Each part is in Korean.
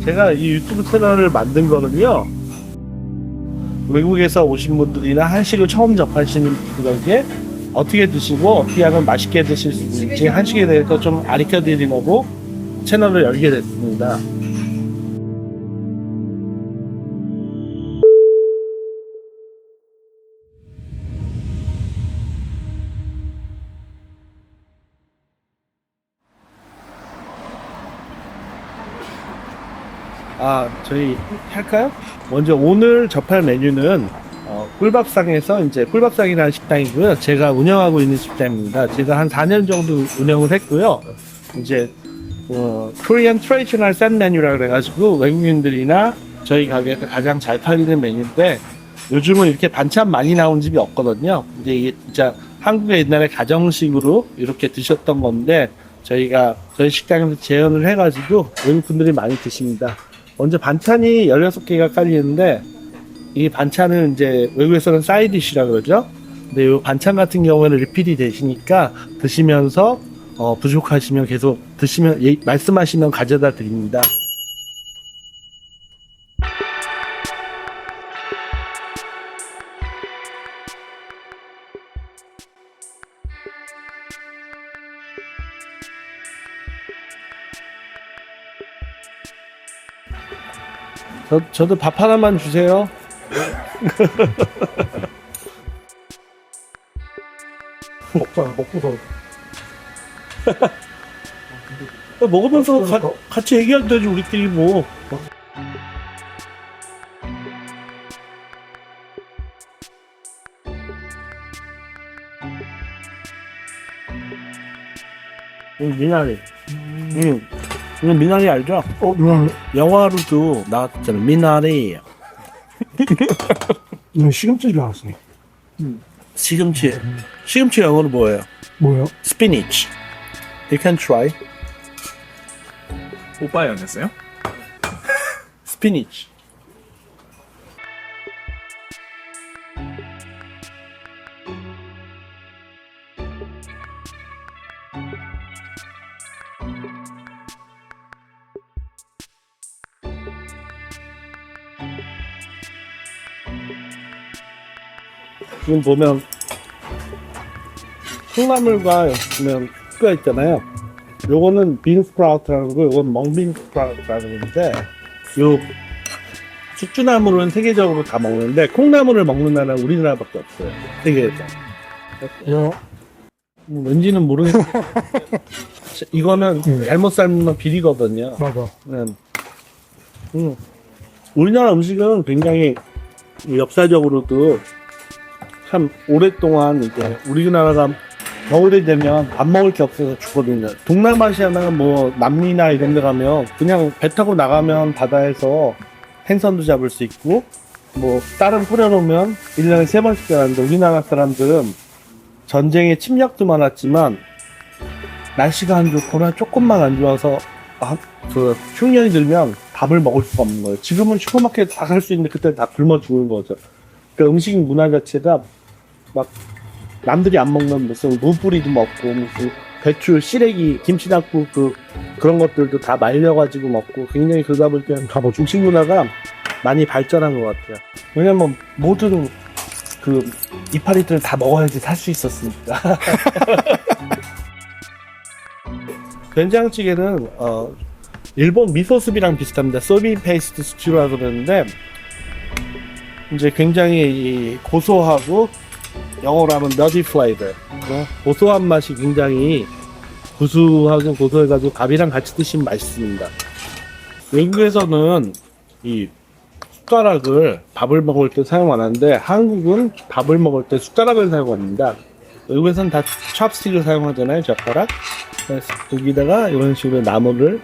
제가 이 유튜브 채널을 만든 거는요, 외국에서 오신 분들이나 한식을 처음 접하시는 분들에게 어떻게 드시고 어떻게 하면 맛있게 드실 수 있는지 한식에 대해서 좀 가르쳐 드리려고 채널을 열게 됐습니다. 저희 할까요? 먼저 오늘 접할 메뉴는 꿀밥상에서 이제 꿀밥상이라는 식당이고요. 제가 운영하고 있는 식당입니다. 제가 한 4년 정도 운영을 했고요. 이제 Korean Traditional Set Menu라 그래가지고 외국인들이나 저희 가게에서 가장 잘 팔리는 메뉴인데 요즘은 이렇게 반찬 많이 나오는 집이 없거든요. 근데 이게 진짜 한국의 옛날에 가정식으로 이렇게 드셨던 건데 저희가 저희 식당에서 재현을 해가지고 외국 분들이 많이 드십니다. 먼저 반찬이 16개가 깔리는데 이 반찬은 이제 외국에서는 사이디시라 그러죠. 근데 이 반찬 같은 경우에는 리필이 되시니까 드시면서 부족하시면 계속 드시면 말씀하시면 가져다 드립니다. 저도 밥 하나만 주세요. 먹고서 먹으면서 같이 얘기하면 되지 우리끼리 뭐. 미나리. 이건 미나리 알죠? 이건 영화로도 나왔잖아. 미나리. 시금치를 나왔어요. 시금치. 시금치 영어로 뭐예요? 뭐요? Spinach. You can try. 오빠였어요? Spinach. 지금 보면 콩나물과 보면 뼈 있잖아요. 요거는 빈 스프라우트라는 거고 요건 멍빈 스프라우트라는 건데 요 숙주나물은 세계적으로 다 먹는데 콩나물을 먹는 나라는 우리나라밖에 없어요. 세계에서. 왠지는 모르겠는데 이거는 잘못 삶으면 비리거든요. 맞아. 우리나라 음식은 굉장히 역사적으로도 참 오랫동안 이제 우리나라가 겨울이 되면 밥 먹을 게 없어서 죽거든요. 동남아시아나 뭐 남미나 이런 데 가면 그냥 배 타고 나가면 바다에서 생선도 잡을 수 있고 뭐 쌀은 뿌려놓으면 1년에 3번씩 자라는데 우리나라 사람들은 전쟁에 침략도 많았지만 날씨가 안 좋거나 조금만 안 좋아서 그 흉년이 들면 밥을 먹을 수가 없는 거예요. 지금은 슈퍼마켓 다 갈 수 있는데 그때 다 굶어 죽는 거죠. 그러니까 음식 문화 자체가 막 남들이 안 먹는 무슨 무뿌리도 먹고 무슨 배추, 시래기, 김치낙국 그런 것들도 다 말려가지고 먹고 굉장히 그러다 보니까 음식 문화가 많이 발전한 것 같아요. 왜냐면 모든 그 이파리들을 다 먹어야지 살 수 있었으니까. 된장찌개는 일본 미소스비랑 비슷합니다. 소비 페이스트 스튜라고 그러는데 이제 굉장히 고소하고 영어로 하면 nutty flavor 고소한 맛이 굉장히 구수하고 고소해가지고 밥이랑 같이 드시면 맛있습니다. 외국에서는 이 숟가락을 밥을 먹을 때 사용 안 하는데 한국은 밥을 먹을 때 숟가락을 사용합니다. 외국에서는 다 찹스틱을 사용하잖아요. 젓가락. 그래서 거기다가 이런 식으로 나물을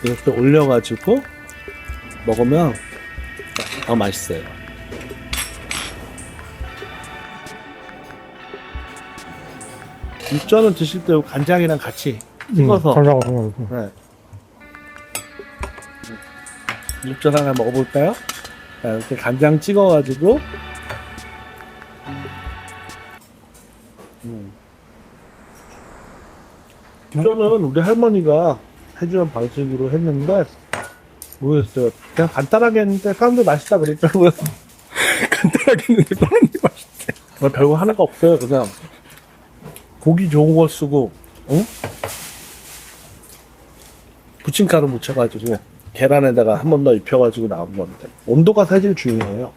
이렇게 올려가지고 먹으면 더 맛있어요. 육전은 드실 때 간장이랑 같이 찍어서 네. 육전 하나 먹어볼까요? 자, 이렇게 간장 찍어가지고 육전은 우리 할머니가 해주는 방식으로 했는데 모르겠어요. 그냥 간단하게 했는데 사람들 맛있다 그랬더라고요. 간단하게 했는데 사람들이 맛있대. 별거 하나가 없어요. 그냥 고기 좋은 거 쓰고, 응? 부침가루 묻혀가지고 계란에다가 한 번 더 입혀가지고 나온 건데 온도가 사실 중요해요.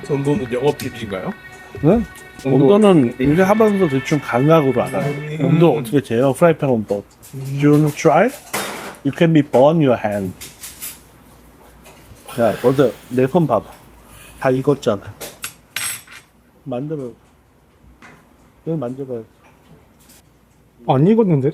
온도는 영업 비밀인가요? 응? 온도는 이제 하면서 대충 감각으로 알아요. 온도 어떻게 재요? 프라이팬 온도. You wanna try? You can be burn your hand. 야, 어제 내 손 봐봐. 다 익었잖아. 만들어. 이거 만져봐요. 안 익었는데?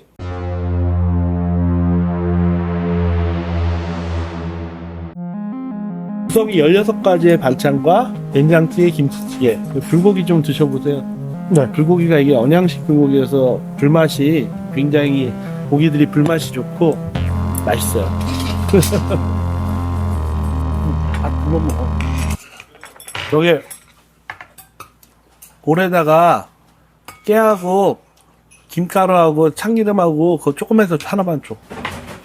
구석이 16가지의 반찬과 된장찌개, 김치찌개. 불고기 좀 드셔보세요. 네. 불고기가 이게 언양식 불고기여서 불맛이 굉장히 고기들이 불맛이 좋고 맛있어요. 아, 그거 먹어. 여기 볼에다가 깨하고 김가루하고 참기름하고 그거 조금해서 하나만 줘.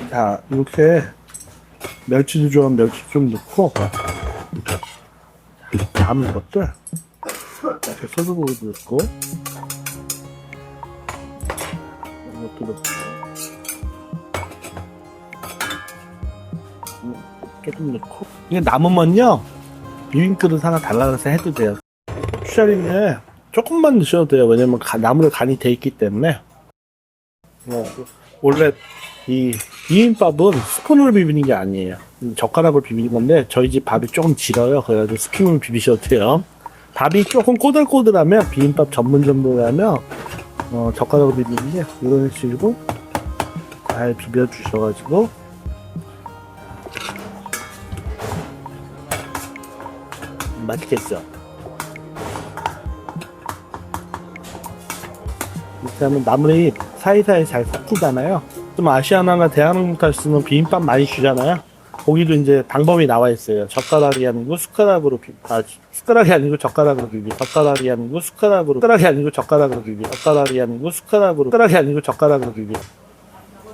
자, 이렇게 멸치도 좋아하면 멸치 좀 넣고 남은 것들 이렇게 소스고기도 넣고 이것도 넣고 조금 넣고 이게 남으면요 비빔그릇 하나 달라서 해도 돼요. 추자림에 조금만 넣으셔도 돼요. 왜냐면 나물에 간이 돼 있기 때문에. 원래 이 비빔밥은 스푼으로 비비는 게 아니에요. 젓가락으로 비비는 건데 저희 집 밥이 조금 질어요. 그래가지고 스푼으로 비비셔도 돼요. 밥이 조금 꼬들꼬들하면 비빔밥 전문점으로하면 젓가락으로 비비는데 이런 식으로 잘 비벼 주셔가지고 맛있겠죠. 이렇게 하면 나물이 사이사이 잘 섞이잖아요. 좀 아시아나나 대한민국 갔으면 비빔밥 많이 주잖아요. 거기도 이제 방법이 나와 있어요. 젓가락이 아니고 숟가락으로 숟가락이 아니고 젓가락으로 비비. 젓가락이 아니고 숟가락으로. 숟가락이 아니고 젓가락으로 비비. 젓가락이 아니고 숟가락으로. 숟가락이 아니고 젓가락으로 비비.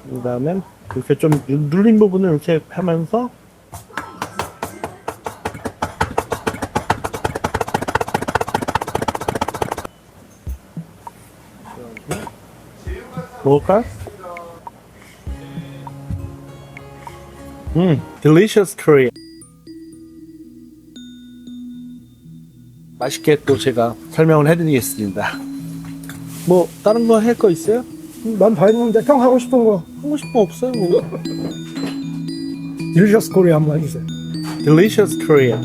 그다음에 이렇게 좀 눌린 부분을 이렇게 하면서 먹을까? delicious curry. 맛있게 또 제가 설명을 해드리겠습니다. 뭐 다른 거 할 거 있어요? 난 다 했는데 형 하고 싶은 거 하고 싶은 거 없어요. 뭐. 딜리셔스 코리아 한번 해주세요. delicious Korea.